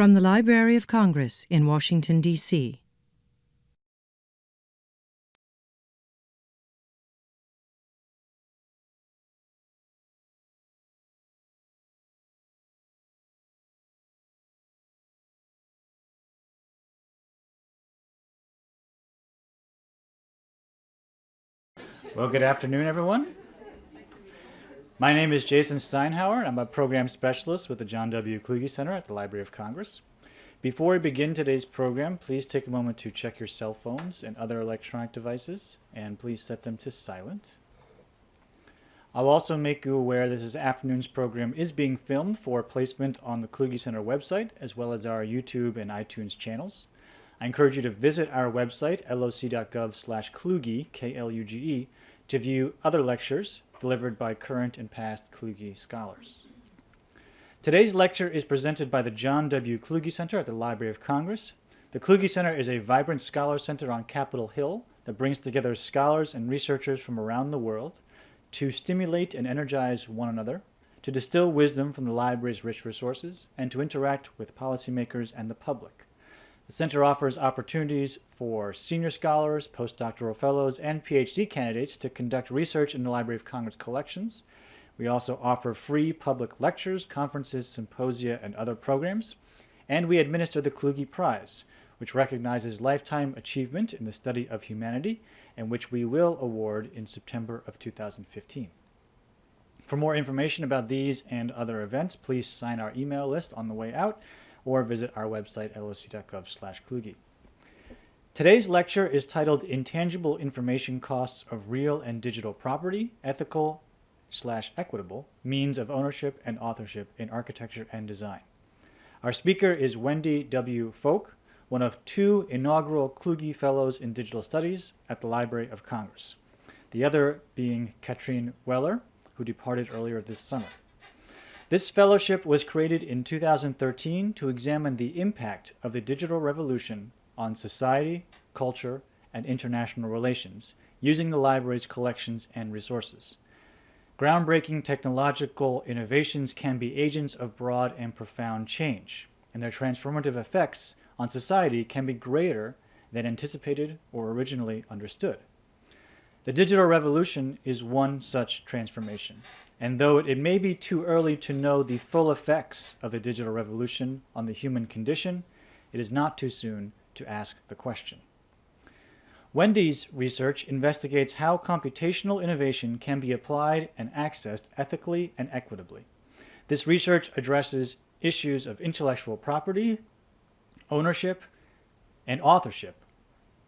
From the Library of Congress in Washington, D.C. Well, good afternoon, everyone. My name is Jason Steinhauer, and I'm a program specialist with the John W. Kluge Center at the Library of Congress. Before we begin today's program, please take a moment to check your cell phones and other electronic devices, and please set them to silent. I'll also make you aware that this afternoon's program is being filmed for placement on the Kluge Center website, as well as our YouTube and iTunes channels. I encourage you to visit our website, loc.gov/Kluge, K-L-U-G-E, to view other lectures delivered by current and past Kluge scholars. Today's lecture is presented by the John W. Kluge Center at the Library of Congress. The Kluge Center is a vibrant scholar center on Capitol Hill that brings together scholars and researchers from around the world to stimulate and energize one another, to distill wisdom from the library's rich resources, and to interact with policymakers and the public. The center offers opportunities for senior scholars, postdoctoral fellows, and PhD candidates to conduct research in the Library of Congress collections. We also offer free public lectures, conferences, symposia, and other programs. And we administer the Kluge Prize, which recognizes lifetime achievement in the study of humanity, and which we will award in September of 2015. For more information about these and other events, please sign our email list on the way out, or visit our website, loc.gov/Kluge. Today's lecture is titled Intangible Information Costs of Real and Digital Property, Ethical/Equitable, Means of Ownership and Authorship in Architecture and Design. Our speaker is Wendy W. Fok, one of two inaugural Kluge Fellows in Digital Studies at the Library of Congress, the other being Katrine Weller, who departed earlier this summer. This fellowship was created in 2013 to examine the impact of the digital revolution on society, culture, and international relations, using the library's collections and resources. Groundbreaking technological innovations can be agents of broad and profound change, and their transformative effects on society can be greater than anticipated or originally understood. The digital revolution is one such transformation, and though it may be too early to know the full effects of the digital revolution on the human condition, it is not too soon to ask the question. Wendy's research investigates how computational innovation can be applied and accessed ethically and equitably. This research addresses issues of intellectual property, ownership, and authorship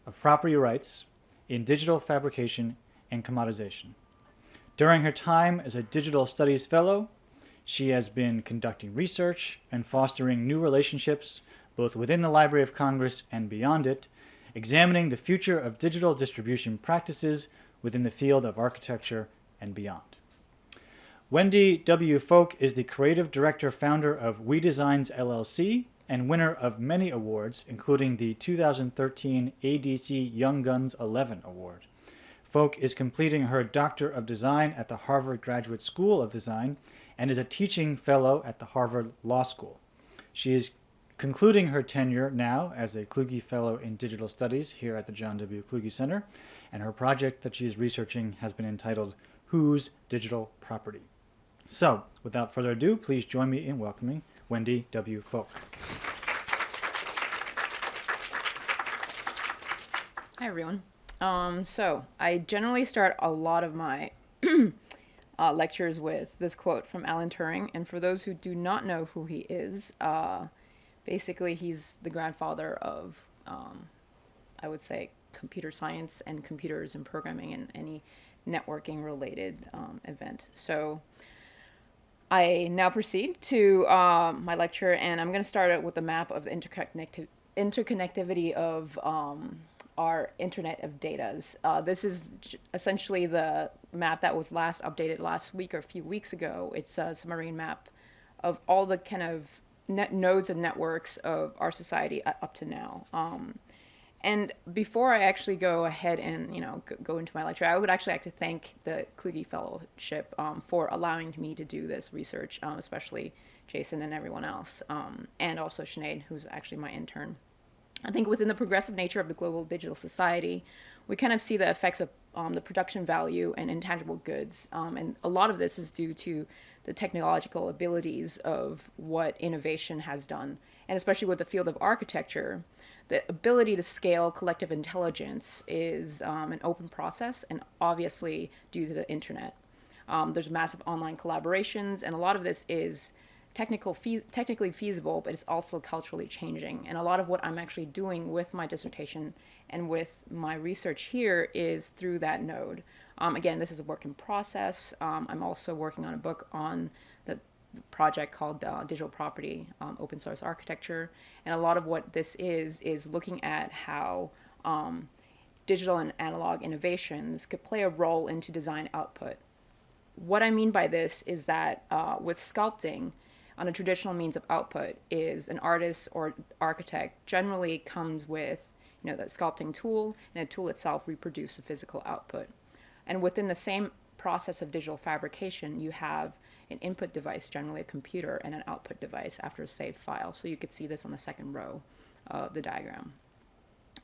of property rights in digital fabrication and commodisation. During her time as a Digital Studies Fellow, she has been conducting research and fostering new relationships both within the Library of Congress and beyond it, examining the future of digital distribution practices within the field of architecture and beyond. Wendy W. Fok is the creative director-founder of We Designs LLC and winner of many awards, including the 2013 ADC Young Guns 11 Award. Fok is completing her Doctor of Design at the Harvard Graduate School of Design and is a teaching fellow at the Harvard Law School. She is concluding her tenure now as a Kluge Fellow in Digital Studies here at the John W. Kluge Center, and her project that she is researching has been entitled Whose Digital Property? So, without further ado, please join me in welcoming Wendy W. Fok. Hi, everyone. So I generally start a lot of my lectures with this quote from Alan Turing. And for those who do not know who he is, basically he's the grandfather of, I would say, computer science and computers and programming and any networking related event. So I now proceed to my lecture, and I'm going to start out with a map of the interconnectivity of our Internet of Datas. This is essentially the map that was last updated last week or a few weeks ago. It's a submarine map of all the kind of nodes and networks of our society up to now. And before I actually go ahead and go into my lecture, I would actually like to thank the Kluge Fellowship for allowing me to do this research, especially Jason and everyone else, and also Sinead, who's actually my intern. I think within the progressive nature of the global digital society, we kind of see the effects of the production value and intangible goods. And a lot of this is due to the technological abilities of what innovation has done. And especially with the field of architecture, the ability to scale collective intelligence is an open process, and obviously due to the internet. There's massive online collaborations, and a lot of this is technically feasible, but it's also culturally changing. And a lot of what I'm actually doing with my dissertation and with my research here is through that node. Again, this is a work in process. I'm also working on a book on the project called Digital Property, Open Source Architecture. And a lot of what this is looking at how digital and analog innovations could play a role into design output. What I mean by this is that with sculpting, on a traditional means of output is an artist or architect generally comes with the sculpting tool, and the tool itself reproduces the physical output. And within the same process of digital fabrication, you have an input device, generally a computer, and an output device after a saved file. So you could see this on the second row of the diagram.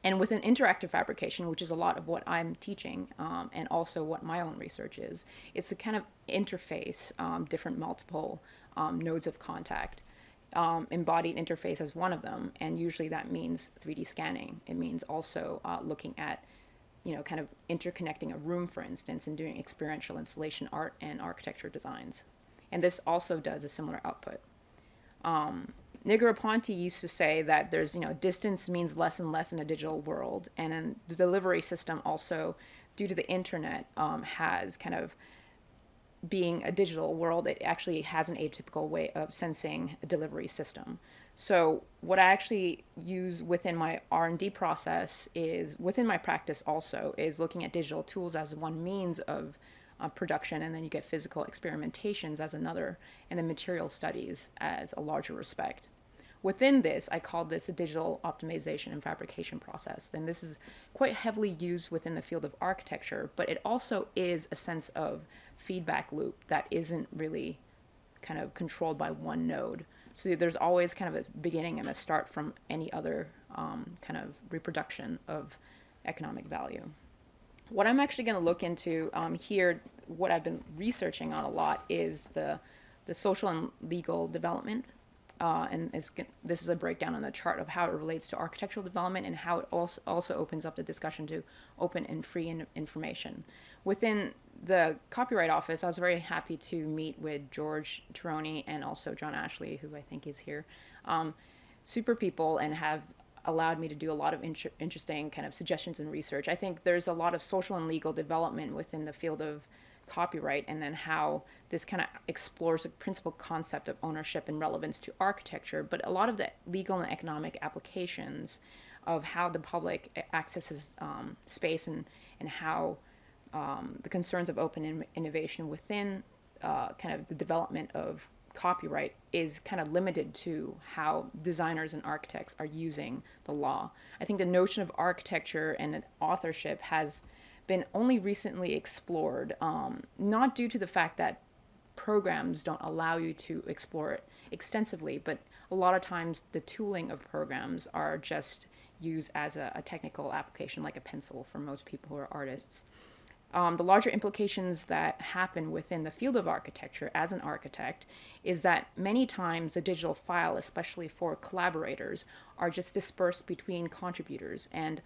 And within interactive fabrication, which is a lot of what I'm teaching, and also what my own research is, it's a kind of interface different multiple nodes of contact. Embodied interface as one of them, and usually that means 3D scanning. It means also looking at, kind of interconnecting a room, for instance, and doing experiential installation art and architecture designs. And this also does a similar output. Negroponte used to say that there's, distance means less and less in a digital world, and then the delivery system also, due to the internet, has kind of being a digital world, it actually has an atypical way of sensing a delivery system. So what I actually use within my R&D process is, within my practice also, is looking at digital tools as one means of production, and then you get physical experimentations as another, and then material studies as a larger respect. Within this, I call this a digital optimization and fabrication process. And this is quite heavily used within the field of architecture, but it also is a sense of feedback loop that isn't really kind of controlled by one node. So there's always kind of a beginning and a start from any other kind of reproduction of economic value. What I'm actually going to look into here, what I've been researching on a lot, is the social and legal development. And this is a breakdown on the chart of how it relates to architectural development and how it also opens up the discussion to open and free information. Within the Copyright Office, I was very happy to meet with George Tironi and also John Ashley, who I think is here, super people, and have allowed me to do a lot of interesting kind of suggestions and research. I think there's a lot of social and legal development within the field of copyright, and then how this kind of explores the principal concept of ownership and relevance to architecture, but a lot of the legal and economic applications of how the public accesses space, and how the concerns of open innovation within kind of the development of copyright is kind of limited to how designers and architects are using the law. I think the notion of architecture and authorship has been only recently explored, not due to the fact that programs don't allow you to explore it extensively, but a lot of times the tooling of programs are just used as a technical application, like a pencil for most people who are artists. The larger implications that happen within the field of architecture as an architect is that many times the digital file, especially for collaborators, are just dispersed between contributors. And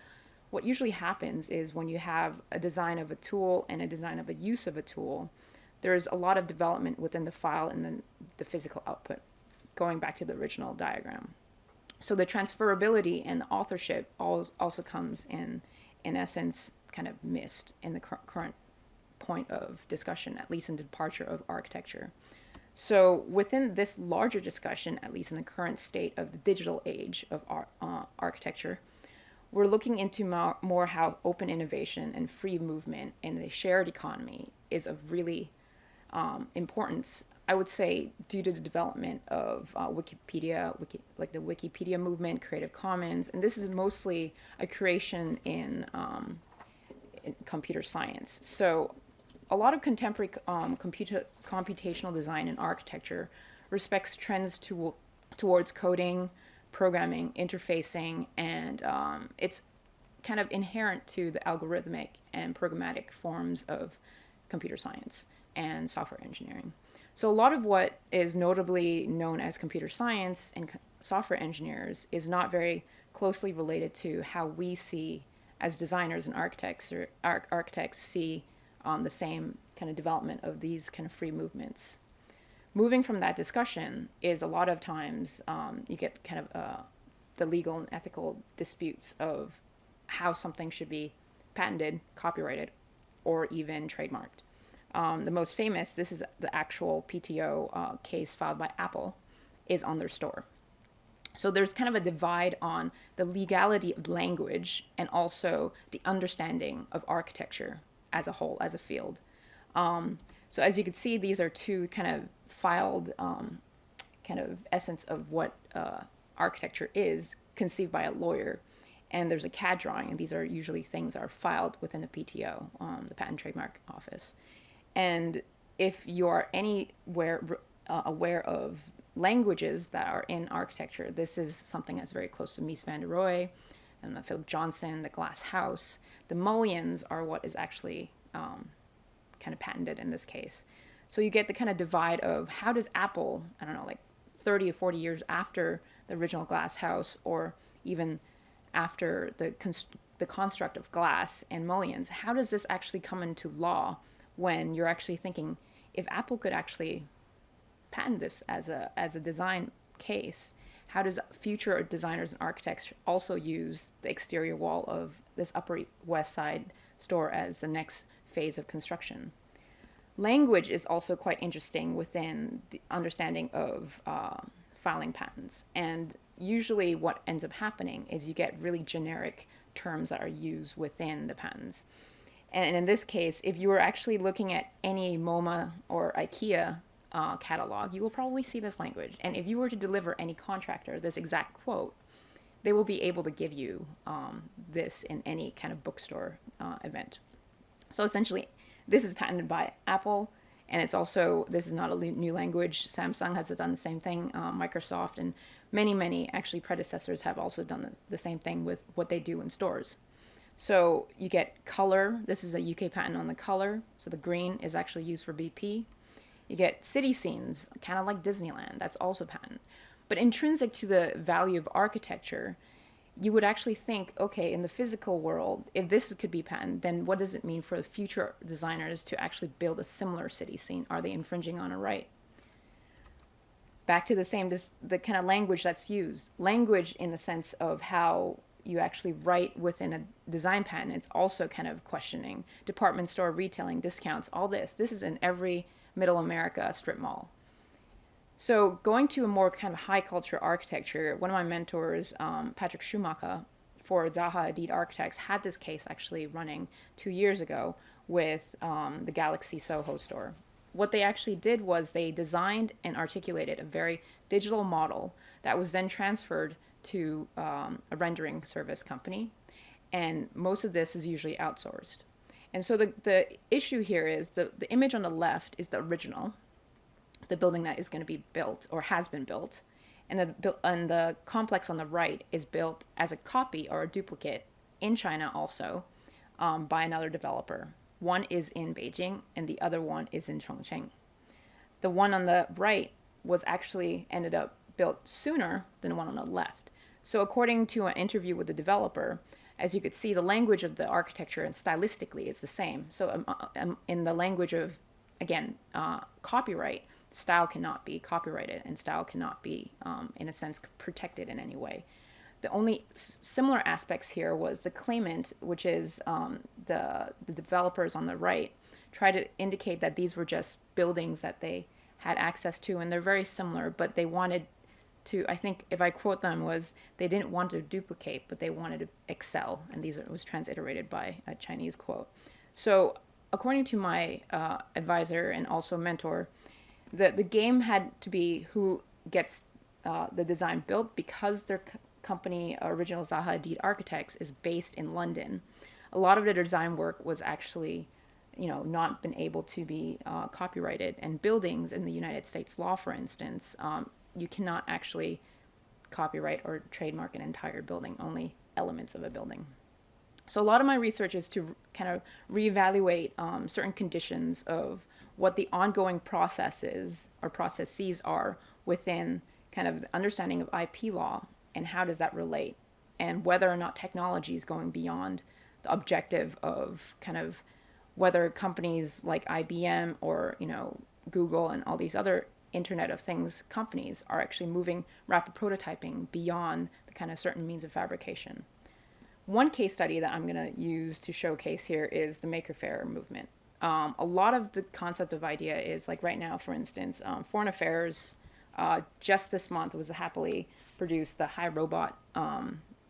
what usually happens is when you have a design of a tool and a design of a use of a tool, there's a lot of development within the file and then the physical output, going back to the original diagram. So the transferability and the authorship also comes in essence, kind of missed in the current point of discussion, at least in the departure of architecture. So within this larger discussion, at least in the current state of the digital age of architecture, we're looking into more how open innovation and free movement in the shared economy is of really importance, I would say, due to the development of Wikipedia, like the Wikipedia movement, Creative Commons, and this is mostly a creation in computer science. So a lot of contemporary computational design and architecture respects trends towards coding, programming, interfacing, and it's kind of inherent to the algorithmic and programmatic forms of computer science and software engineering. So a lot of what is notably known as computer science and software engineers is not very closely related to how we see as designers and architects, or architects see the same kind of development of these kind of free movements. Moving from that discussion is a lot of times you get kind of the legal and ethical disputes of how something should be patented, copyrighted, or even trademarked. The most famous, this is the actual PTO case filed by Apple, is on their store. So there's kind of a divide on the legality of language and also the understanding of architecture as a whole, as a field. So as you can see, these are two kind of filed kind of essence of what architecture is, conceived by a lawyer. And there's a CAD drawing, and these are usually things that are filed within the PTO, the Patent Trademark Office. And if you are anywhere aware of languages that are in architecture, this is something that's very close to Mies van der Rohe and Philip Johnson, the glass house. The mullions are what is actually kind of patented in this case. So you get the kind of divide of how does Apple, I don't know, like 30 or 40 years after the original glass house, or even after the construct of glass and mullions, how does this actually come into law when you're actually thinking, if Apple could actually patent this as a design case, how does future designers and architects also use the exterior wall of this Upper West Side store as the next phase of construction? Language is also quite interesting within the understanding of filing patents. And usually what ends up happening is you get really generic terms that are used within the patents. And in this case, if you were actually looking at any MoMA or IKEA catalog, you will probably see this language. And if you were to deliver any contractor this exact quote, they will be able to give you this in any kind of bookstore event. So essentially, this is patented by Apple, and it's also, this is not a new language. Samsung has done the same thing. Microsoft and many actually predecessors have also done the same thing with what they do in stores. So you get color. This is a UK patent on the color. So the green is actually used for BP. You get city scenes, kind of like Disneyland. That's also patent. But intrinsic to the value of architecture, you would actually think, okay, in the physical world, if this could be patent, then what does it mean for the future designers to actually build a similar city scene? Are they infringing on a right? Back to the kind of language that's used. Language in the sense of how you actually write within a design patent, it's also kind of questioning. Department store, retailing, discounts, all this. This is in every middle America strip mall. So going to a more kind of high culture architecture, one of my mentors, Patrick Schumacher, for Zaha Hadid Architects, had this case actually running 2 years ago with the Galaxy Soho store. What they actually did was they designed and articulated a very digital model that was then transferred to a rendering service company. And most of this is usually outsourced. And so the issue here is the image on the left is the original, the building that is going to be built or has been built. And the complex on the right is built as a copy or a duplicate in China also by another developer. One is in Beijing and the other one is in Chongqing. The one on the right was actually ended up built sooner than the one on the left. So according to an interview with the developer, as you could see, the language of the architecture and stylistically is the same. So in the language of, again, copyright, style cannot be copyrighted and style cannot be, in a sense, protected in any way. The only similar aspects here was the claimant, which is the developers on the right, try to indicate that these were just buildings that they had access to, and they're very similar, but they wanted to, I think if I quote them, was they didn't want to duplicate, but they wanted to excel, and it was transliterated by a Chinese quote. So according to my advisor and also mentor, the game had to be who gets the design built, because their company, original Zaha Hadid Architects, is based in London. A lot of the design work was actually not been able to be copyrighted. And buildings in the United States law, for instance, you cannot actually copyright or trademark an entire building, only elements of a building. So a lot of my research is to kind of reevaluate certain conditions of what the ongoing processes or processes are within kind of the understanding of IP law, and how does that relate, and whether or not technology is going beyond the objective of kind of whether companies like IBM or Google and all these other Internet of Things companies are actually moving rapid prototyping beyond the kind of certain means of fabrication. One case study that I'm going to use to showcase here is the Maker Faire movement. A lot of the concept of idea is like right now, for instance, Foreign Affairs just this month was happily produced the Hi Robot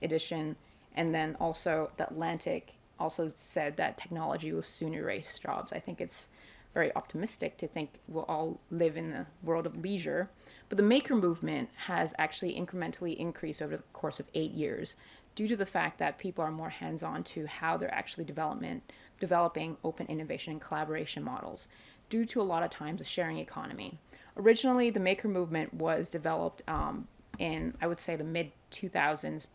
edition, and then also the Atlantic also said that technology will soon erase jobs. I think it's very optimistic to think we'll all live in the world of leisure. But the maker movement has actually incrementally increased over the course of 8 years due to the fact that people are more hands-on to how they're actually developing open innovation and collaboration models, due to a lot of times the sharing economy. Originally, the maker movement was developed in, I would say, the mid-2000s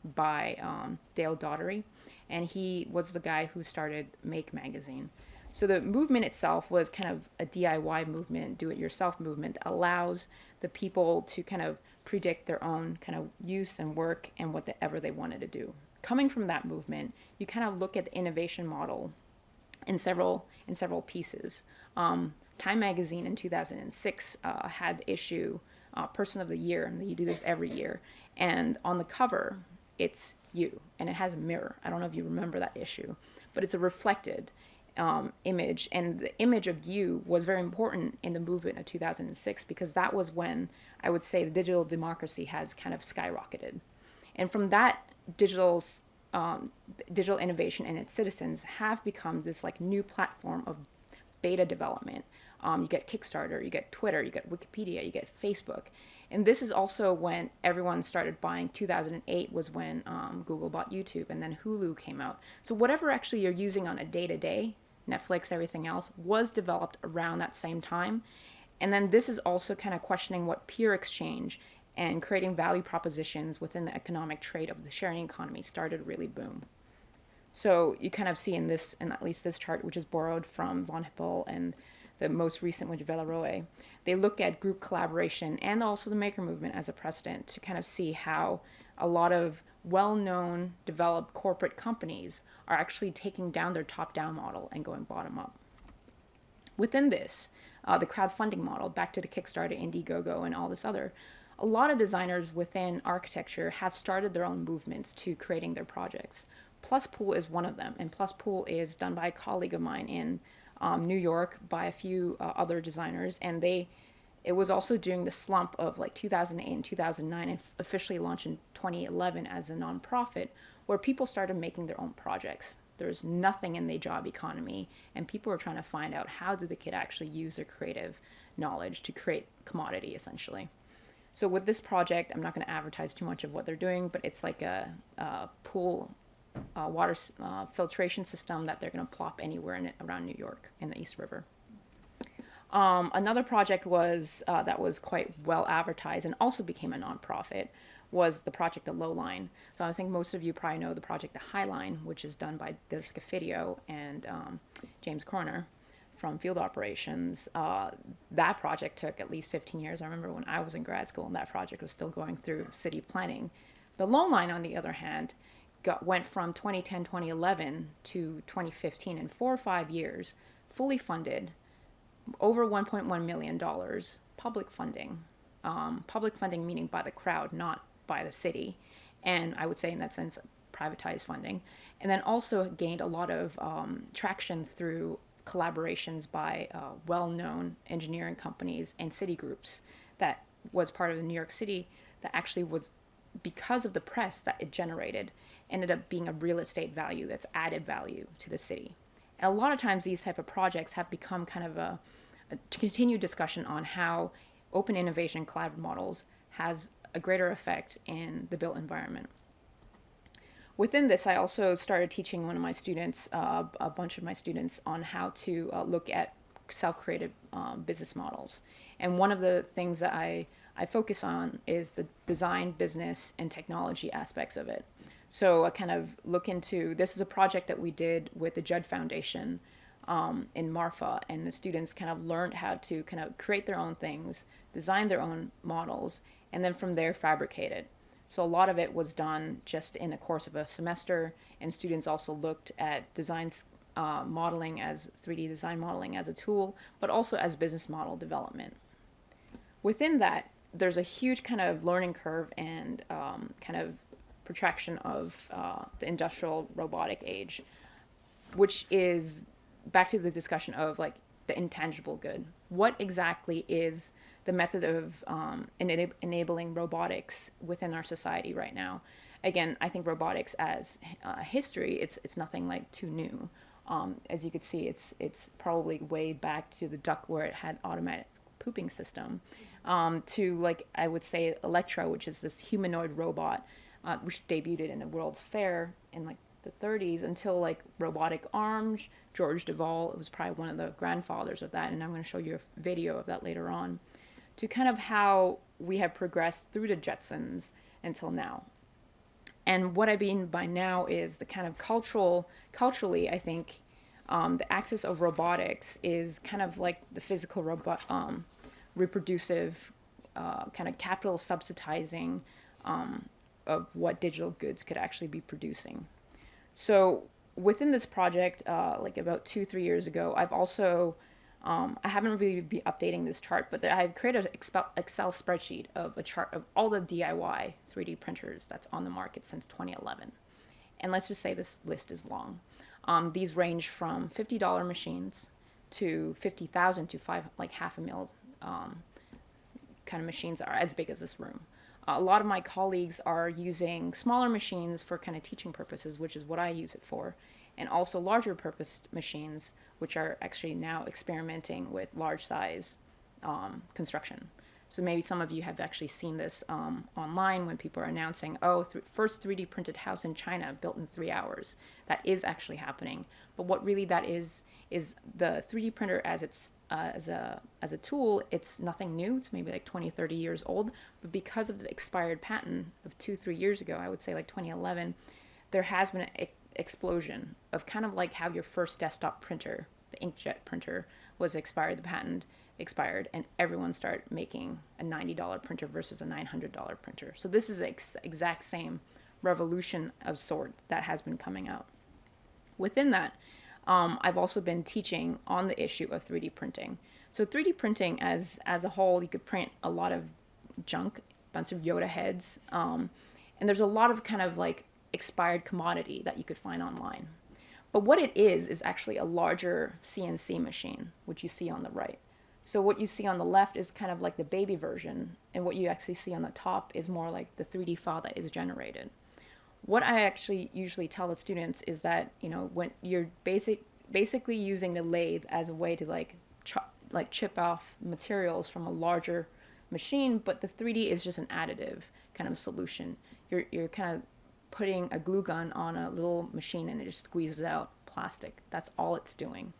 by Dale Daugherty, and he was the guy who started Make magazine. So the movement itself was kind of a DIY movement, do-it-yourself movement, that allows the people to kind of predict their own kind of use and work and whatever they wanted to do. Coming from that movement, you kind of look at the innovation model in several pieces. Time magazine in 2006 had the issue Person of the Year, and you do this every year. And on the cover, it's you, and it has a mirror. I don't know if you remember that issue, but it's a reflected image, and the image of you was very important in the movement of 2006, because that was when I would say the digital democracy has kind of skyrocketed. And from that, digital innovation and its citizens have become this like new platform of beta development. You get Kickstarter, you get Twitter, you get Wikipedia, you get Facebook. And this is also when everyone started buying. 2008 was when Google bought YouTube, and then Hulu came out. So whatever actually you're using on a day-to-day, Netflix, everything else, was developed around that same time. And then this is also kind of questioning what peer exchange and creating value propositions within the economic trade of the sharing economy started to really boom. So you kind of see in at least this chart, which is borrowed from Von Hippel and the most recent, which is Villeroy, they look at group collaboration and also the maker movement as a precedent to kind of see how a lot of well-known, developed corporate companies are actually taking down their top-down model and going bottom-up. Within this, the crowdfunding model, back to the Kickstarter, Indiegogo, and all this other, a lot of designers within architecture have started their own movements to creating their projects. PlusPool is one of them, and PlusPool is done by a colleague of mine in New York by a few other designers, and it was also during the slump of like 2008 and 2009, and officially launched in 2011 as a nonprofit, where people started making their own projects. There's nothing in the job economy, and people are trying to find out how do they could actually use their creative knowledge to create commodity, essentially. So with this project, I'm not going to advertise too much of what they're doing, but it's like a pool water filtration system that they're going to plop anywhere around New York in the East River. Another project that was quite well advertised and also became a nonprofit was the project at Lowline. So I think most of you probably know the project at Highline, which is done by Dirk Scafidio and James Corner from Field Operations. That project took at least 15 years. I remember when I was in grad school and that project was still going through city planning. The Lowline, on the other hand, went from 2010, 2011 to 2015 in 4 or 5 years, fully funded, over $1.1 million, public funding meaning by the crowd, not by the city, and I would say in that sense privatized funding, and then also gained a lot of traction through collaborations by well-known engineering companies and city groups that was part of the New York City, that actually was, because of the press that it generated, ended up being a real estate value that's added value to the city. And a lot of times these type of projects have become kind of a continued discussion on how open innovation collaborative models has a greater effect in the built environment. Within this, I also started teaching one of my students, a bunch of my students, on how to look at self-created business models. And one of the things that I focus on is the design, business, and technology aspects of it. So I kind of look into, this is a project that we did with the Judd Foundation in Marfa, and the students kind of learned how to kind of create their own things, design their own models, and then from there fabricate it. So a lot of it was done just in the course of a semester, and students also looked at designs, modeling as 3D design modeling as a tool, but also as business model development. Within that, there's a huge kind of learning curve and kind of protraction of the industrial robotic age, which is back to the discussion of like the intangible good. What exactly is the method of enabling robotics within our society right now? Again, I think robotics as history, it's nothing like too new. As you could see, it's probably way back to the duck where it had automatic pooping system, to like I would say Electra, which is this humanoid robot, which debuted in the World's Fair in like the 30s, until like robotic arms. George Devol was probably one of the grandfathers of that, and I'm going to show you a video of that later on, to kind of how we have progressed through the Jetsons until now. And what I mean by now is the kind of culturally, I think the axis of robotics is kind of like the physical reproducive kind of capital subsidizing of what digital goods could actually be producing. So within this project, like about 2-3 years ago, I've also I haven't really been updating this chart, but I've created an Excel spreadsheet of a chart of all the DIY 3D printers that's on the market since 2011. And let's just say this list is long. These range from $50 machines to 50,000 to like $500,000 kind of machines that are as big as this room. A lot of my colleagues are using smaller machines for kind of teaching purposes, which is what I use it for, and also larger purpose machines, which are actually now experimenting with large size construction. So maybe some of you have actually seen this online when people are announcing, oh, first 3D printed house in China built in 3 hours. That is actually happening. But what really that is the 3D printer as it's as a tool, it's nothing new. It's maybe like 20, 30 years old. But because of the expired patent of 2-3 years ago, I would say like 2011, there has been an explosion of kind of like how your first desktop printer, the inkjet printer, was expired, the patent expired, and everyone started making a $90 printer versus a $900 printer. So this is the exact same revolution of sort that has been coming out. Within that, I've also been teaching on the issue of 3D printing. So 3D printing as a whole, you could print a lot of junk, a bunch of Yoda heads, and there's a lot of kind of like expired commodity that you could find online. But what it is actually a larger CNC machine, which you see on the right. So what you see on the left is kind of like the baby version, and what you actually see on the top is more like the 3D file that is generated. What I actually usually tell the students is that, you know, when you're basically using the lathe as a way to like chip off materials from a larger machine, but the 3D is just an additive kind of solution. You're kind of putting a glue gun on a little machine and it just squeezes out plastic. That's all it's doing.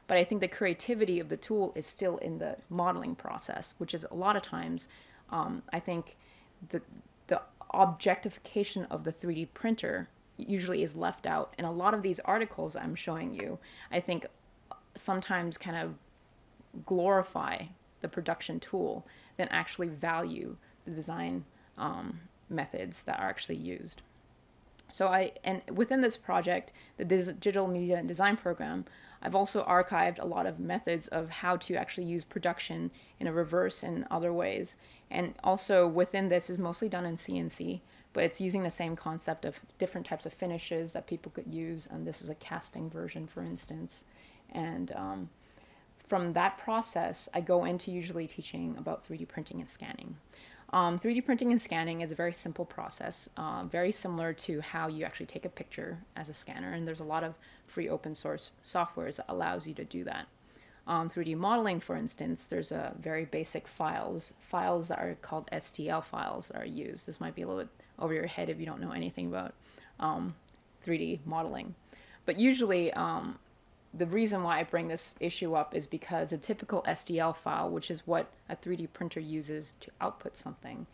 But I think the creativity of the tool is still in the modeling process, which is a lot of times, I think the objectification of the 3D printer usually is left out. And a lot of these articles I'm showing you, I think sometimes kind of glorify the production tool than actually value the design methods that are actually used. So and within this project, the Digital Media and Design Program, I've also archived a lot of methods of how to actually use production in a reverse and other ways. And also within this is mostly done in CNC, but it's using the same concept of different types of finishes that people could use. And this is a casting version, for instance. And from that process, I go into usually teaching about 3D printing and scanning. 3D printing and scanning is a very simple process, very similar to how you actually take a picture as a scanner, and there's a lot of free open source softwares that allows you to do that. 3D modeling, for instance, there's a very basic files that are called STL files that are used. This might be a little bit over your head if you don't know anything about 3D modeling. But usually, the reason why I bring this issue up is because a typical STL file, which is what a 3D printer uses to output something,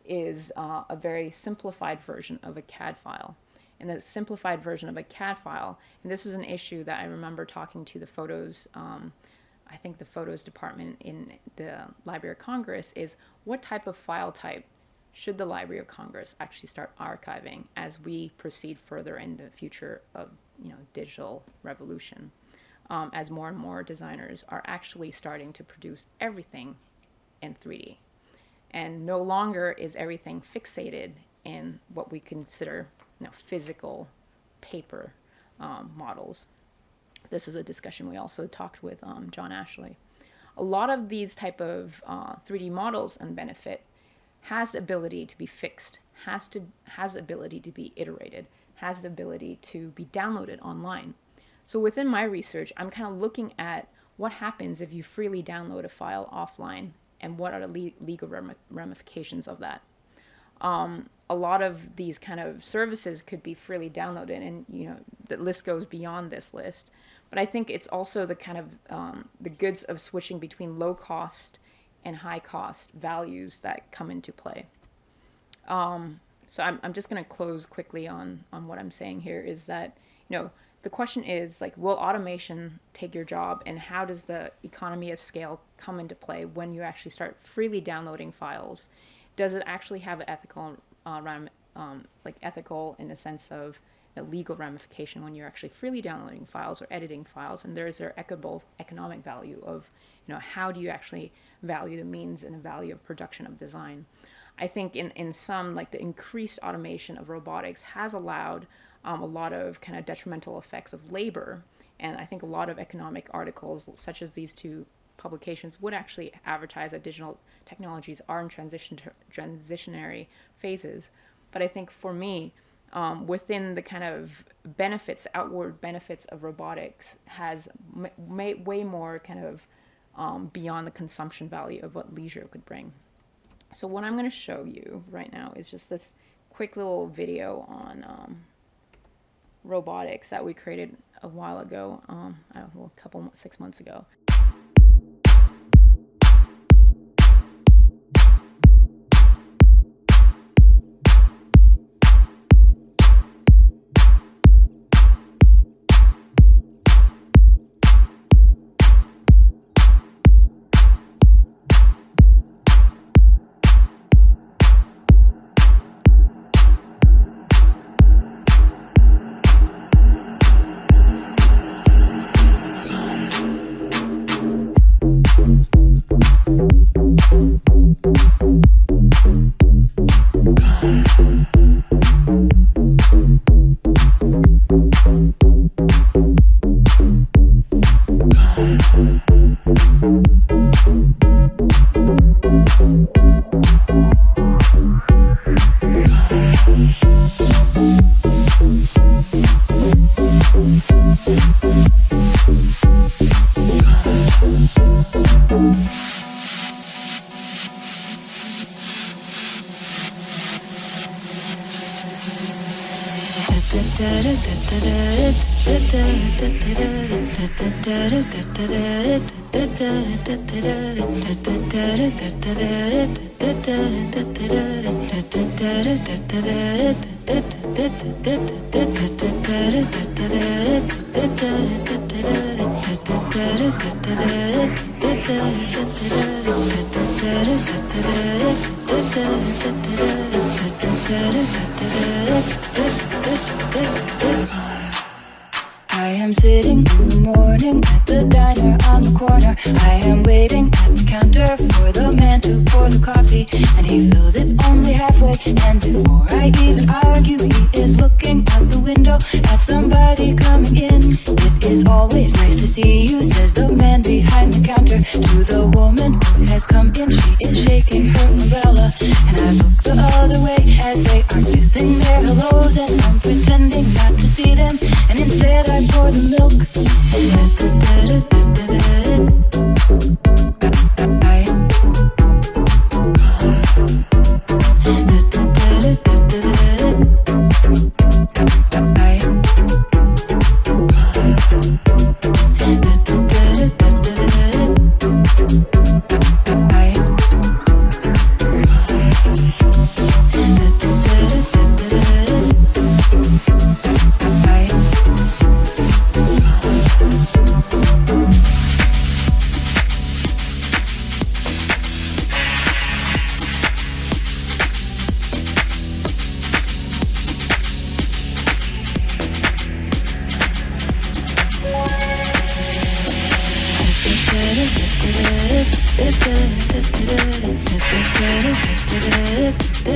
is a very simplified version of a CAD file. And the simplified version of a CAD file, and this is an issue that I remember talking to the photos, I think the photos department in the Library of Congress, is what type of file type should the Library of Congress actually start archiving as we proceed further in the future of digital revolution, as more and more designers are actually starting to produce everything in 3D. And no longer is everything fixated in what we consider physical paper models. This is a discussion we also talked with John Ashley. A lot of these type of 3D models and benefit has the ability to be fixed, has the ability to be iterated, has the ability to be downloaded online. So within my research, I'm kind of looking at what happens if you freely download a file offline and what are the legal ramifications of that. A lot of these kind of services could be freely downloaded, and the list goes beyond this list. But I think it's also the kind of the goods of switching between low cost and high cost values that come into play. So I'm just going to close quickly on what I'm saying here is that the question is will automation take your job, and how does the economy of scale come into play when you actually start freely downloading files? Does it actually have an ethical ethical in the sense of legal ramification when you're actually freely downloading files or editing files? And there's their equitable economic value of how do you actually value the means and the value of production of design? I think in some, the increased automation of robotics has allowed a lot of kind of detrimental effects of labor. And I think a lot of economic articles, such as these two publications, would actually advertise that digital technologies are in transitionary phases. But I think for me, within the kind of benefits, outward benefits of robotics has way more kind of beyond the consumption value of what leisure could bring. So what I'm going to show you right now is just this quick little video on robotics that we created a while ago, 6 months ago. I am sitting in the morning at the diner on the corner. I am waiting at the counter for the man to pour the coffee, and he fills it only halfway. And before I even argue, he is looking out the window at somebody coming in. It is always nice to see you, says the man behind the counter to the woman who has come in. She is shaking her umbrella, and I look the other way as they are kissing their hellos, and I'm pretending not to see them, and instead I pour the milk. I I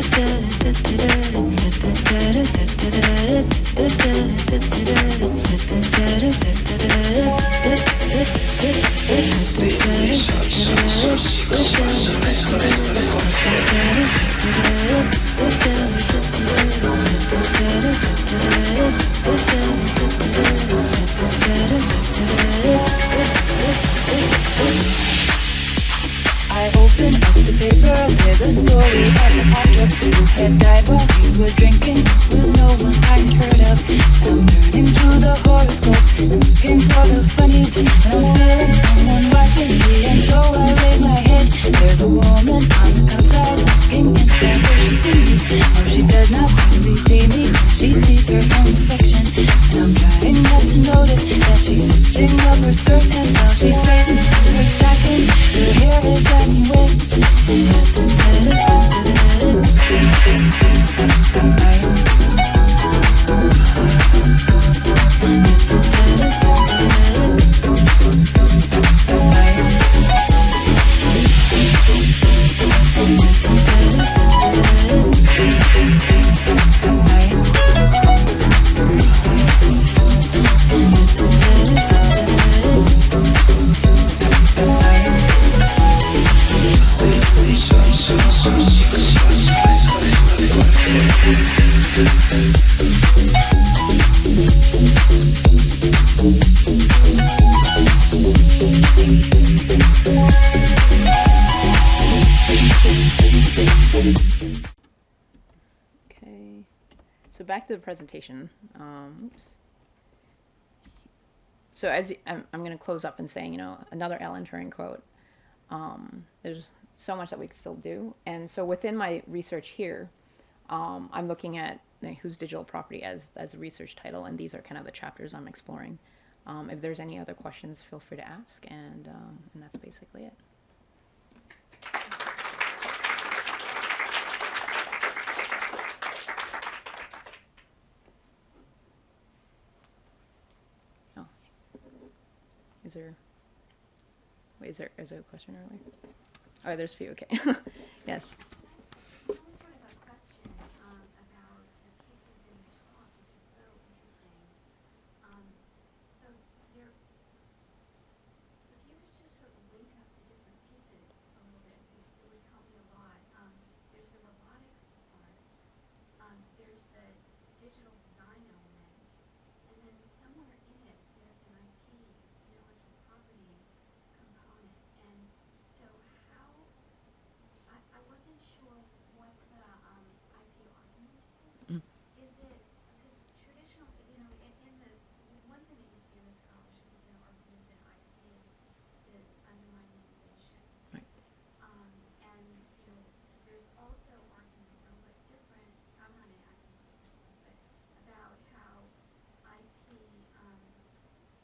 open up the paper, there's a story of an actor who had died while he was drinking. Was no one I had heard of. And I'm turning to the horoscope and looking for the funnies. And I'm feeling someone watching me, and so I raise my head. There's a woman on the outside looking inside. Does she see me? No, she does not really see me. She sees her own reflection. And I'm trying not to notice that she's hitching up her skirt, and while she's straightening her stockings, her hair is gotten wet. Okay, so back to the presentation. Oops. So I'm going to close up and saying, another Alan Turing quote. There's so much that we can still do. And so within my research here, I'm looking at who's digital property as a research title, and these are kind of the chapters I'm exploring. If there's any other questions, feel free to ask, and that's basically it. Oh, is there a question earlier? Oh, there's a few. Okay. Yes. Sort of a question about the pieces in the talk, which is so interesting. So there, if you could just sort of link up the different pieces a little bit, it would help me a lot. There's the robotics part. There's the digital design element, and then somewhere in it, there's an IP, intellectual property component. And so how, I wasn't sure what the IP argument is. Is it, because traditional, in the one thing that you see in the scholarship is an argument that IP is undermining innovation. Right. And, there's also arguments that are a little bit different. I'm not an academic perspective, but about how IP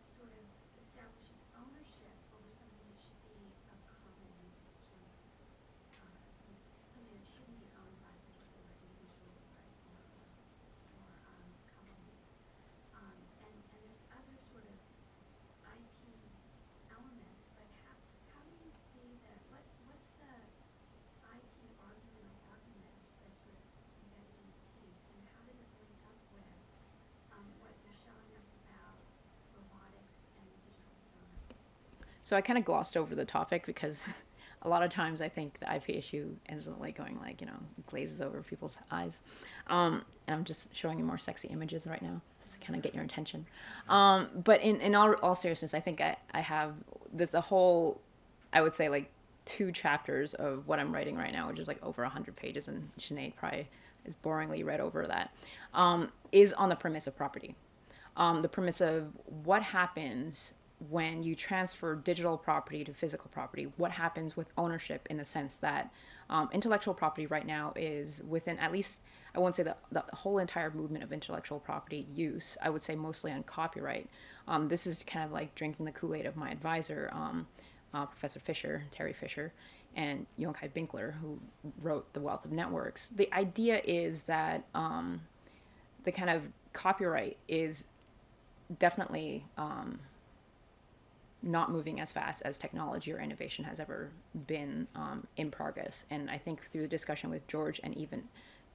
sort of establishes ownership over something that should be a common sort of something that shouldn't be owned by a particular individual, but or company. And there's other sort of IP elements, but how do you see that? What's the IP argument or arguments that's sort of embedded in the piece, and how does it link up with what you're showing us about robotics and digital design? So I kind of glossed over the topic because a lot of times I think the IP issue ends up going glazes over people's eyes. And I'm just showing you more sexy images right now to kind of get your attention. But in all seriousness, I think I have a whole, I would say 2 chapters of what I'm writing right now, which is over 100 pages, and Sinead probably is boringly read over that, is on the premise of property. The premise of what happens when you transfer digital property to physical property, what happens with ownership, in the sense that intellectual property right now is within, at least, I won't say the whole entire movement of intellectual property use, I would say mostly on copyright. This is kind of like drinking the Kool-Aid of my advisor, Professor Fisher, Terry Fisher, and Yonkai Binkler, who wrote The Wealth of Networks. The idea is that the kind of copyright is definitely not moving as fast as technology or innovation has ever been in progress. And I think through the discussion with George and even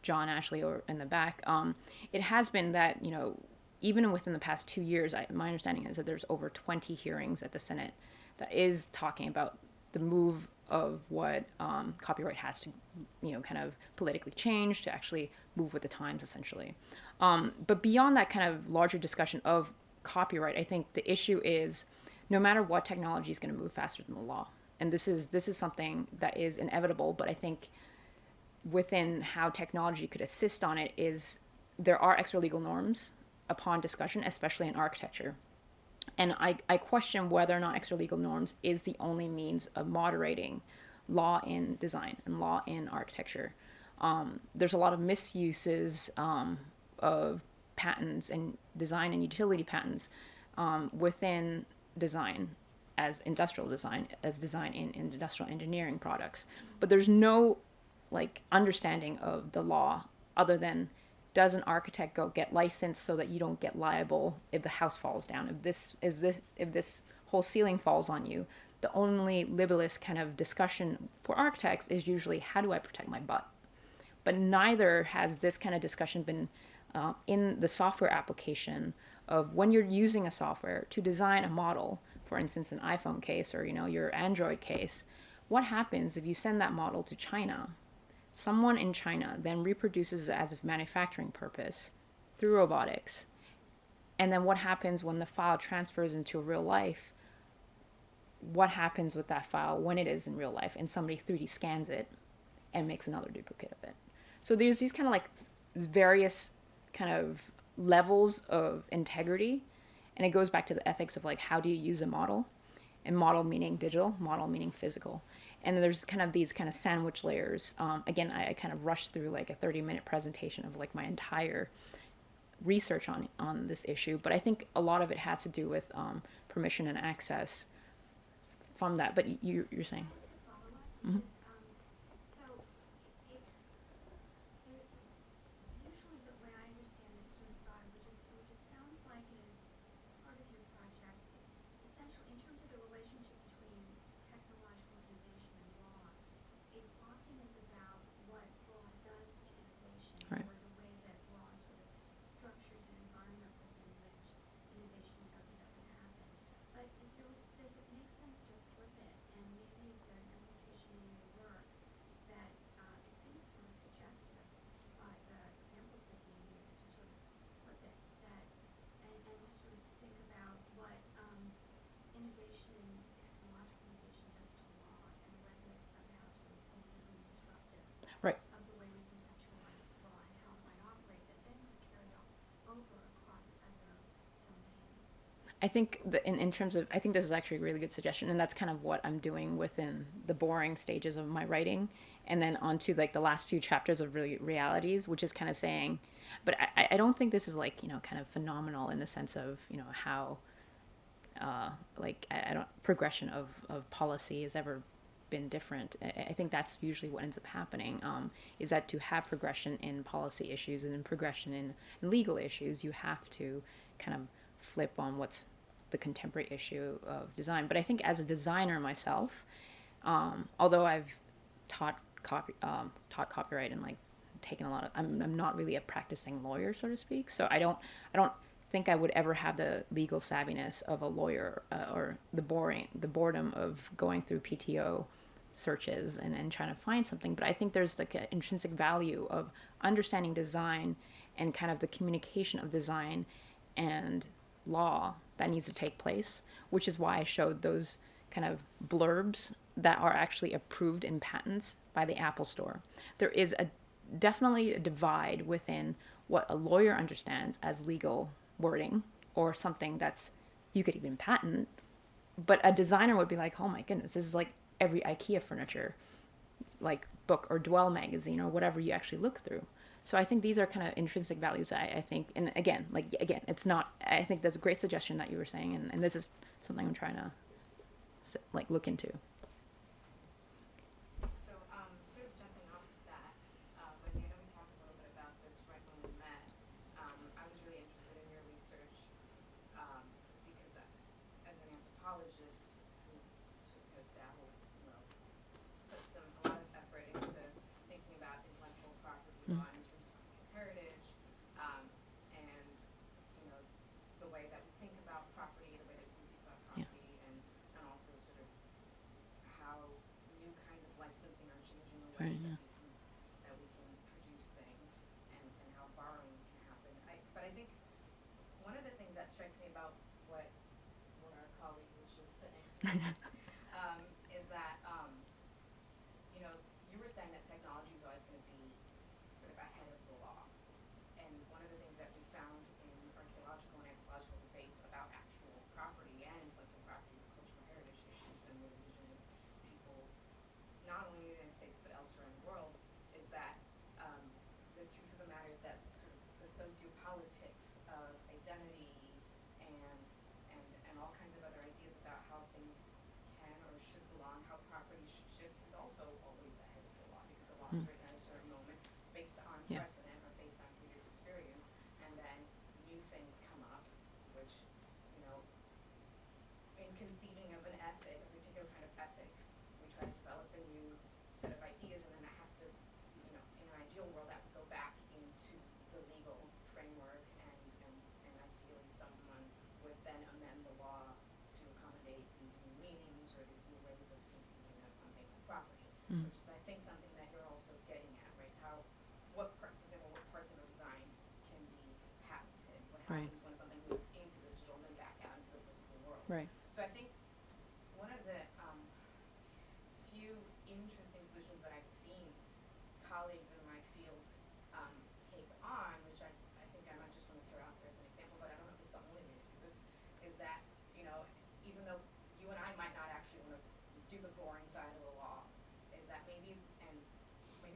John Ashley or in the back, it has been that, even within the past 2 years, my understanding is that there's over 20 hearings at the Senate that is talking about the move of what copyright has to, kind of politically change to actually move with the times, essentially. But beyond that kind of larger discussion of copyright, I think the issue is no matter what, technology is going to move faster than the law. And this is something that is inevitable, but I think within how technology could assist on it is there are extra legal norms upon discussion, especially in architecture. And I question whether or not extra legal norms is the only means of moderating law in design and law in architecture. There's a lot of misuses of patents and design and utility patents within design as industrial design, as design in industrial engineering products. But there's no understanding of the law other than, does an architect go get licensed so that you don't get liable if the house falls down? If this whole ceiling falls on you, the only libelous kind of discussion for architects is usually, how do I protect my butt? But neither has this kind of discussion been in the software application of when you're using a software to design a model, for instance, an iPhone case or your Android case. What happens if you send that model to China? Someone in China then reproduces it as a manufacturing purpose through robotics. And then what happens when the file transfers into real life? What happens with that file when it is in real life and somebody 3D scans it and makes another duplicate of it? So there's these kind of various kind of levels of integrity. And it goes back to the ethics of how do you use a model? And model meaning digital, model meaning physical. And then there's kind of these kind of sandwich layers. Again, I kind of rushed through a 30-minute presentation of my entire research on this issue. But I think a lot of it has to do with permission and access from that. But you're saying? As a follow-up, Mhm. is, so it, usually the way I understand it, sort of thought of which it sounds like is part of your project, essentially in terms of the relationship between technological innovation and law, it often is about what law does to innovation, Right. or the way that law sort of structures an environment within which innovation doesn't happen. But does it make sense to flip it? And maybe is there an implication in your work that it seems sort of suggestive by the examples that you use to sort of flip it, that and to sort of think about what innovation, technological innovation does to law and whether it's somehow sort of inherently disruptive Right. of the way we conceptualize law and how it might operate, that then could carry over across other domains. I think in terms of, I think this is actually a really good suggestion, and that's kind of what I'm doing within the boring stages of my writing, and then onto the last few chapters of realities, which is kind of saying, but I don't think this is kind of phenomenal in the sense of how I don't progression of policy has ever been different. I think that's usually what ends up happening, is that to have progression in policy issues and in progression in legal issues, you have to kind of flip on what's the contemporary issue of design. But I think as a designer myself, although I've taught copyright and taken a lot of, I'm not really a practicing lawyer, so to speak. So I don't think I would ever have the legal savviness of a lawyer, or the boredom of going through PTO searches and trying to find something. But I think there's an intrinsic value of understanding design and kind of the communication of design and law that needs to take place, which is why I showed those kind of blurbs that are actually approved in patents by the Apple Store. There is definitely a divide within what a lawyer understands as legal wording or something that's you could even patent, but a designer would be like, oh my goodness, this is like every IKEA furniture book or Dwell magazine or whatever you actually look through. So I think these are kind of intrinsic values. I think, and again, it's not. I think that's a great suggestion that you were saying, and this is something I'm trying to look into. So, sort of jumping off of that, Wendy, I know we talked a little bit about this right when we met. I was really interested in your research because as an anthropologist who sort of has dabbled, put a lot of effort into thinking about intellectual property law in terms of cultural heritage, and the way that we think about property, the way that we conceive about property, and also sort of how new kinds of licensing are changing the ways that we can produce things, and how borrowings can happen. But I think one of the things that strikes me about what our colleague was just saying is that you were saying that technology is always going to be sort of ahead of the law. And one of the things that we found in archaeological and anthropological debates about actual property and intellectual property, cultural heritage issues, and with indigenous peoples, not only in the United States but elsewhere in the world, is that the truth of the matter is that sort of the sociopolitics of identity and all kinds of other ideas about how things can or should belong, how property should shift, is also always ahead of the law, because the law is written at a certain moment based on precedent or based on previous experience, and then new things come up, which, in conceiving of an ethic, a particular kind of ethic, we try to develop a new set of ideas, and then that has to, in an ideal world, that would go back into the legal framework, and ideally someone would then amend the law to accommodate these new meanings or these new ways of conceiving of something like property, which is, I think, something that you're also getting at, right? For example, what parts of a design can be patented? What happens when something moves into the digital and then back out into the physical world? Right. So I think one of the few interesting solutions that I've seen colleagues in my field take on, which I think I might just want to throw out there as an example, but I don't know if it's the only way to do this, is that, even though you and I might not actually want to do the boring side of the law, is that maybe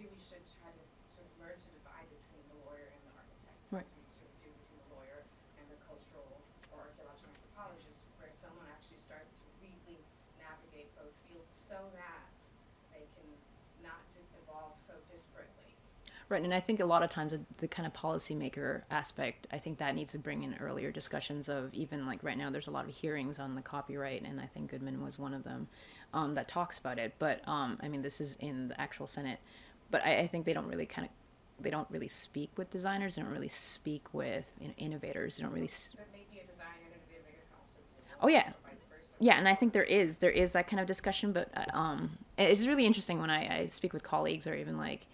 we should try to sort of merge the divide between the lawyer and the architect, Right. as we sort of do between the lawyer and the cultural or archaeological anthropologist, where someone actually starts to really navigate both fields so that they can not evolve so disparately. Right, and I think a lot of times the kind of policymaker aspect, I think that needs to bring in earlier discussions of, even like right now, there's a lot of hearings on the copyright, and I think Goodman was one of them that talks about it. But I mean, this is in the actual Senate, but I think they don't really speak with designers. They don't really speak with innovators. They don't really. But maybe a designer and an innovator can also be Oh yeah. or vice versa. Yeah, and I think there is that kind of discussion, but it's really interesting when I speak with colleagues, or even like,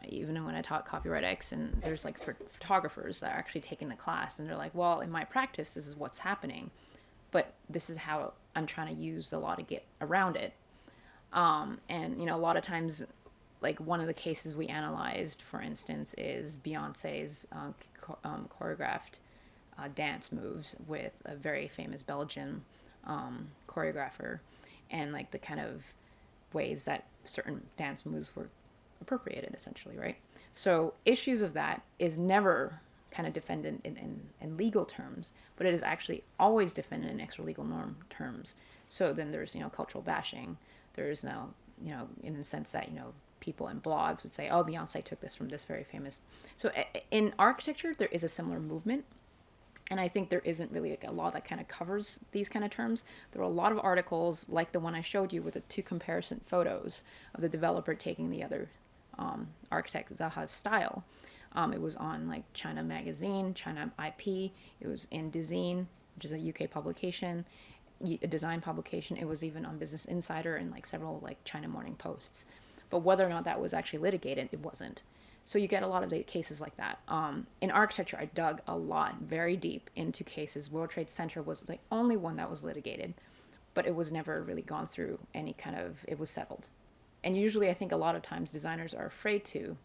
even when I taught Copyright X, and there's like photographers that are actually taking the class, and they're like, well, in my practice, this is what's happening, but this is how I'm trying to use the law to get around it. And a lot of times, like one of the cases we analyzed, for instance, is Beyonce's choreographed dance moves with a very famous Belgian choreographer, and like the kind of ways that certain dance moves were appropriated, essentially, right? So issues of that is never kind of defended in legal terms, but it is actually always defended in extra legal norm terms. So then there's cultural bashing. There's now in the sense that people in blogs would say, oh, Beyonce took this from this very famous. So in architecture, there is a similar movement. And I think there isn't really like a law that kind of covers these kind of terms. There are a lot of articles like the one I showed you with the two comparison photos of the developer taking the other architect Zaha's style. It was on like China Magazine, China IP. It was in Design, which is a UK publication, a design publication. It was even on Business Insider and like several like China Morning Posts. But whether or not that was actually litigated, it wasn't. So you get a lot of the cases like that. In architecture, I dug a lot, very deep into cases. World Trade Center was the only one that was litigated, but it was never really gone through any kind of, it was settled. And usually I think a lot of times designers are afraid to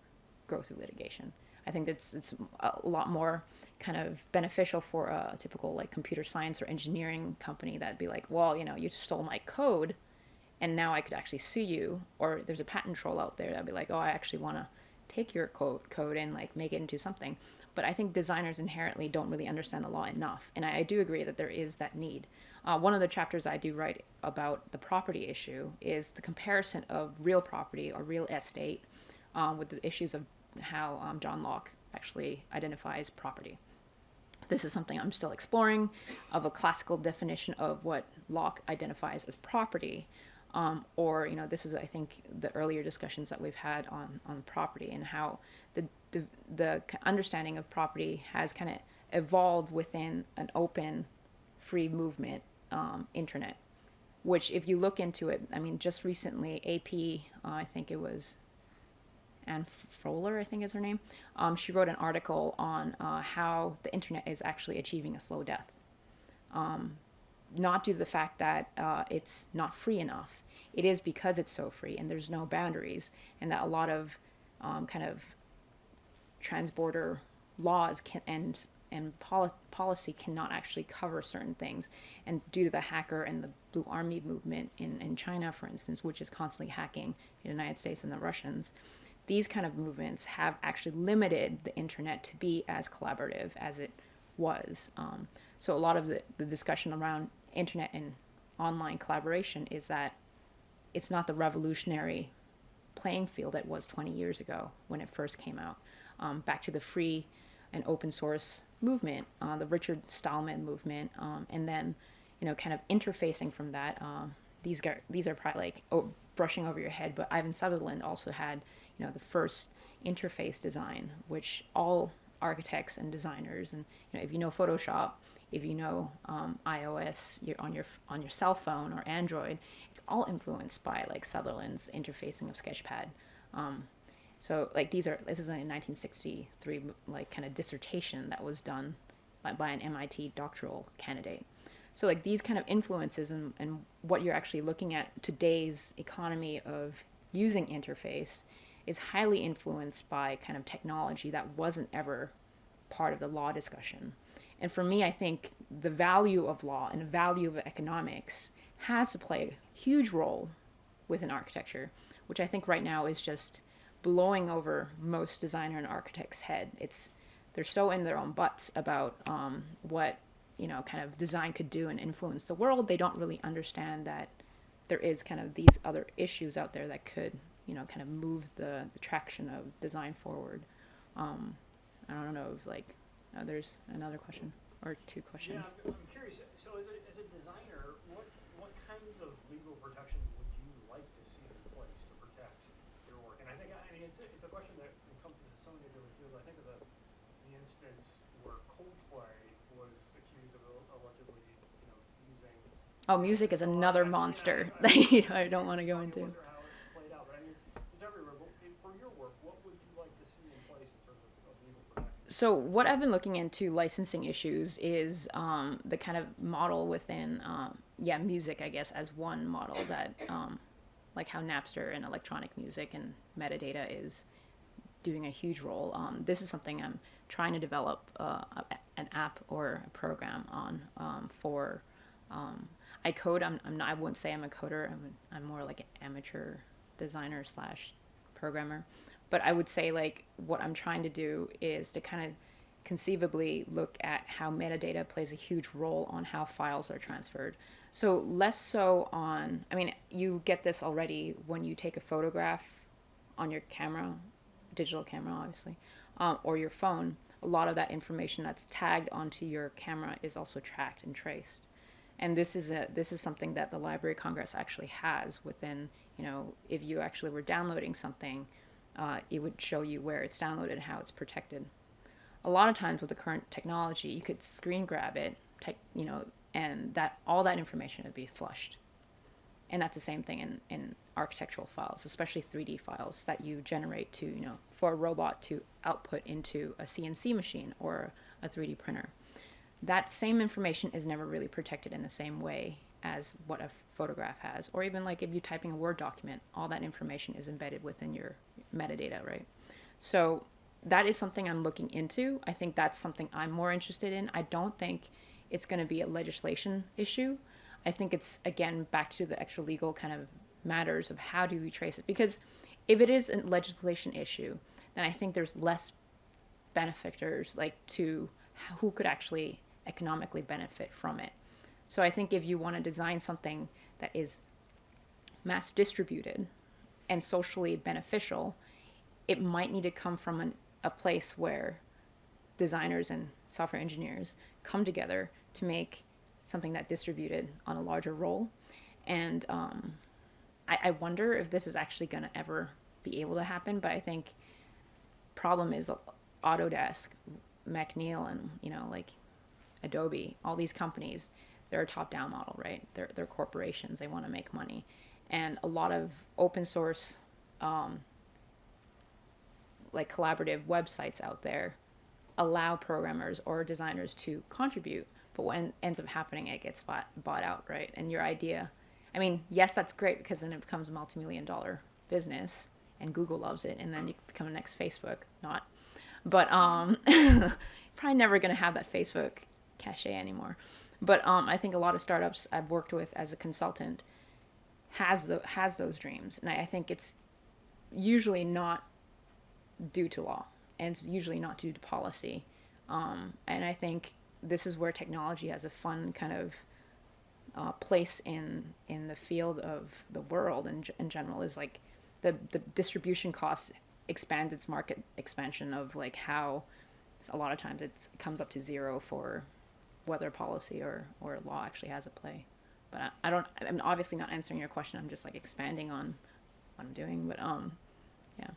go through litigation. I think it's a lot more kind of beneficial for a typical like computer science or engineering company that'd be like, well, you stole my code and now I could actually sue you. Or there's a patent troll out there that'd be like, oh, I actually want to take your code and like make it into something. But I think designers inherently don't really understand the law enough. And I do agree that there is that need. One of the chapters I do write about the property issue is the comparison of real property or real estate with the issues of how John Locke actually identifies property. This is something I'm still exploring, of a classical definition of what law identifies as property. Or, this is, I think, the earlier discussions that we've had on property, and how the understanding of property has kind of evolved within an open, free movement internet. Which, if you look into it, I mean, just recently, AP, I think it was Anne Froehler, I think is her name. She wrote an article on how the internet is actually achieving a slow death. Not due to the fact that it's not free enough. It is because it's so free and there's no boundaries, and that a lot of kind of transborder laws and policy cannot actually cover certain things. And due to the hacker and the Blue Army movement in China, for instance, which is constantly hacking the United States and the Russians, these kind of movements have actually limited the internet to be as collaborative as it was. So a lot of the discussion around internet and online collaboration is that it's not the revolutionary playing field it was 20 years ago when it first came out. Back to the free and open source movement, the Richard Stallman movement, and then, kind of interfacing from that. These are probably like brushing over your head, but Ivan Sutherland also had, the first interface design, which all architects and designers, and if you know Photoshop, if you know iOS, you're on your cell phone or Android, it's all influenced by like Sutherland's interfacing of Sketchpad. So like this is a 1963 like kind of dissertation that was done by an MIT doctoral candidate. So like these kind of influences and what you're actually looking at today's economy of using interface is highly influenced by kind of technology that wasn't ever part of the law discussion. And for me, I think the value of law and the value of economics has to play a huge role within architecture, which I think right now is just blowing over most designer and architects' head. They're so in their own butts about what kind of design could do and influence the world. They don't really understand that there is kind of these other issues out there that could kind of move the traction of design forward. I don't know if there's another question or two questions. Yeah, I'm curious. So as a designer, what kinds of legal protections would you like to see in place to protect your work? And I mean it's a question that encompasses so many different fields. I think of the instance where Coldplay was accused of allegedly using. Oh, music is another monster that I don't want to go into. How it played out, but I mean it's everywhere. But for your work, what would you like to see in place in terms of legal protection? So what I've been looking into licensing issues is the kind of model within, music, I guess, as one model that, like how Napster and electronic music and metadata is doing a huge role. This is something I'm trying to develop an app or a program on for. I code. I wouldn't say I'm a coder. I'm more like an amateur designer / programmer. But I would say like what I'm trying to do is to kind of conceivably look at how metadata plays a huge role on how files are transferred. So less so on, I mean, you get this already when you take a photograph on your camera, digital camera obviously, or your phone. A lot of that information that's tagged onto your camera is also tracked and traced. And this is something that the Library of Congress actually has within, if you actually were downloading something, it would show you where it's downloaded and how it's protected. A lot of times with the current technology, you could screen grab it, and that all that information would be flushed. And that's the same thing in architectural files, especially 3D files that you generate to, for a robot to output into a CNC machine or a 3D printer. That same information is never really protected in the same way as what a photograph has. Or even like if you're typing a Word document, all that information is embedded within your metadata, right? So that is something I'm looking into. I think that's something I'm more interested in. I don't think it's going to be a legislation issue. I think it's, again, back to the extra legal kind of matters of how do we trace it. Because if it is a legislation issue, then I think there's less benefactors to who could actually economically benefit from it. So I think if you want to design something that is mass distributed and socially beneficial, it might need to come from a place where designers and software engineers come together to make something that distributed on a larger role. And I wonder if this is actually going to ever be able to happen. But I think problem is Autodesk, McNeil, and like Adobe, all these companies, they're a top-down model, right? They're corporations. They want to make money, and a lot of open source, like collaborative websites out there, allow programmers or designers to contribute. But what ends up happening, it gets bought out, right? And your idea, I mean, yes, that's great because then it becomes a multi-million-dollar business, and Google loves it, and then you become the next Facebook. Not, but probably never going to have that Facebook cachet anymore. But I think a lot of startups I've worked with as a consultant has those dreams, and I think it's usually not due to law, and it's usually not due to policy. And I think this is where technology has a fun kind of place in the field of the world in general, is like the distribution costs expands its market expansion of like how a lot of times it comes up to zero for whether policy or law actually has a play. But I'm obviously not answering your question. I'm just like expanding on what I'm doing. But yeah.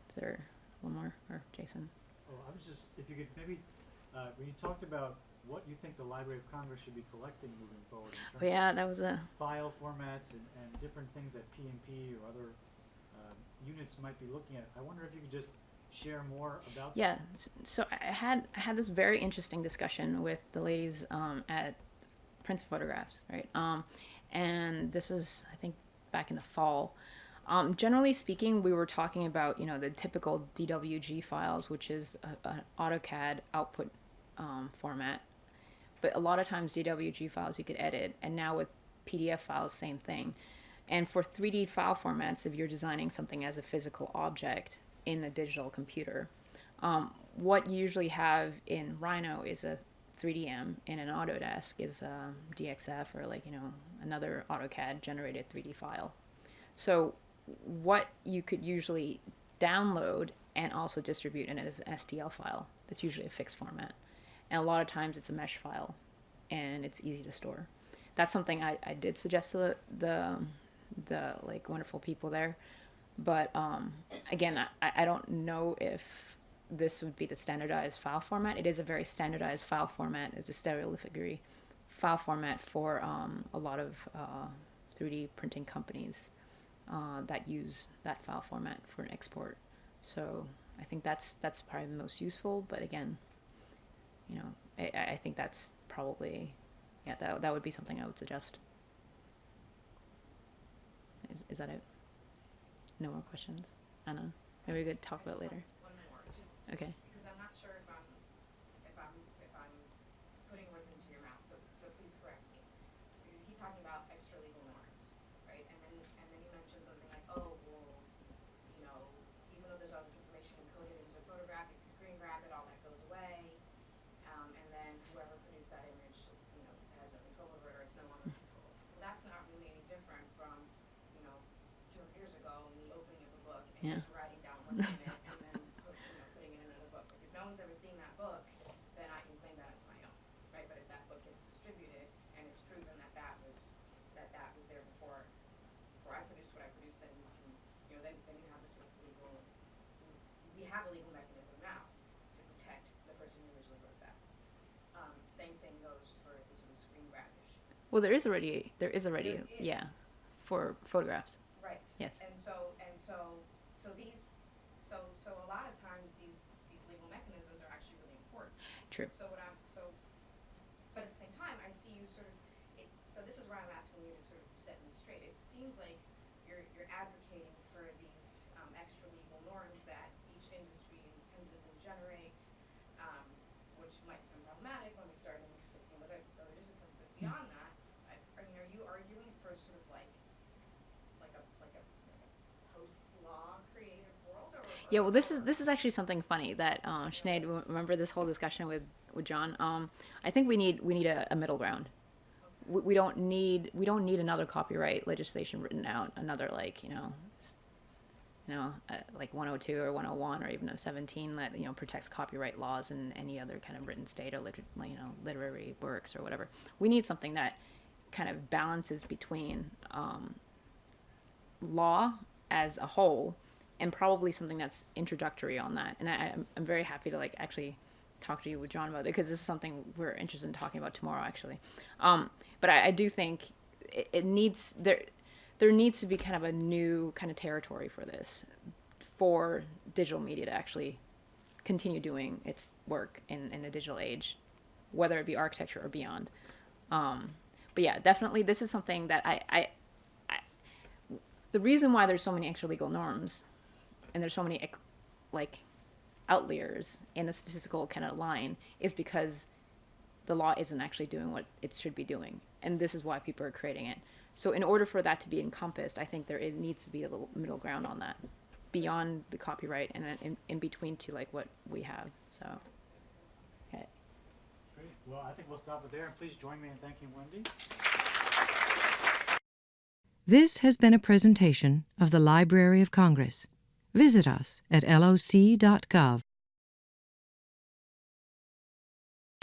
Is there one more, or Jason? Oh, I was just, if you could maybe, when you talked about what you think the Library of Congress should be collecting moving forward in terms Oh yeah, that was a of file formats and different things that PNP or other units might be looking at. I wonder if you could just share more about yeah. So I had this very interesting discussion with the ladies at Prince Photographs, right? And this is, I think, back in the fall. Generally speaking, we were talking about, the typical DWG files, which is an AutoCAD output format. But a lot of times DWG files you could edit, and now with PDF files, same thing. And for 3D file formats, if you're designing something as a physical object in a digital computer, what you usually have in Rhino is a 3DM, and an Autodesk is a DXF or another AutoCAD generated 3D file. So what you could usually download and also distribute in it as an STL file. That's usually a fixed format. And a lot of times it's a mesh file, and it's easy to store. That's something I did suggest to the wonderful people there. But again, I don't know if this would be the standardized file format. It is a very standardized file format. It's a stereolithography file format for a lot of 3D printing companies that use that file format for an export. So I think that's probably the most useful. But again, I think that's probably, that would be something I would suggest. Is that it? No more questions? Anna? Maybe we could talk about it later. One more, just Okay. because I'm not sure if I'm putting words into your mouth, so please correct me. Because you keep talking about extra legal norms, right? And then you mentioned something like, oh, well, even though there's all this information encoded into a photograph, if you screen grab it, all that goes away. And then whoever produced that image, has no control over it, or it's no longer controlled. Well, that's not really any different from, 200 years ago, me opening up a book and Yeah. just writing down what's in it and then putting it in another book. Like, if no one's ever seen that book, then I can claim that as my own, right? But if that book gets distributed and it's proven that was there before I produced what I produced, then you can, then you have this sort of legal. We have a legal mechanism now to protect the person who originally wrote that. Same thing goes for the sort of screen grab issue. Well, there is already, There is. yeah, for photographs. Right. Yes. And so a lot of times these legal mechanisms are actually really important. True. But at the same time, I see you sort of, so this is where I'm asking you to sort of set me straight. It seems like you're advocating for these extra legal norms that each industry independently generates, which might become problematic when we start interfacing with other disciplines. But beyond that, are you arguing for sort of like a post-law creative world? Yeah, well, this is actually something funny that Sinead, remember this whole discussion with John? I think we need a middle ground. We don't need another copyright legislation written out, another like 102 or 101 or even a 17 that protects copyright laws and any other kind of written state or literary works or whatever. We need something that kind of balances between law as a whole and probably something that's introductory on that. And I'm very happy to actually talk to you with John about it, because this is something we're interested in talking about tomorrow actually. But I do think it needs there needs to be kind of a new kind of territory for this, for digital media to actually continue doing its work in the digital age, whether it be architecture or beyond. But yeah, definitely this is something that I the reason why there's so many extra legal norms and there's so many outliers in the statistical kind of line is because the law isn't actually doing what it should be doing. And this is why people are creating it. So in order for that to be encompassed, I think it needs to be a little middle ground on that, beyond the copyright and then in between to what we have. So, okay. Great. Well, I think we'll stop it there. And please join me in thanking Wendy. This has been a presentation of the Library of Congress. Visit us at loc.gov.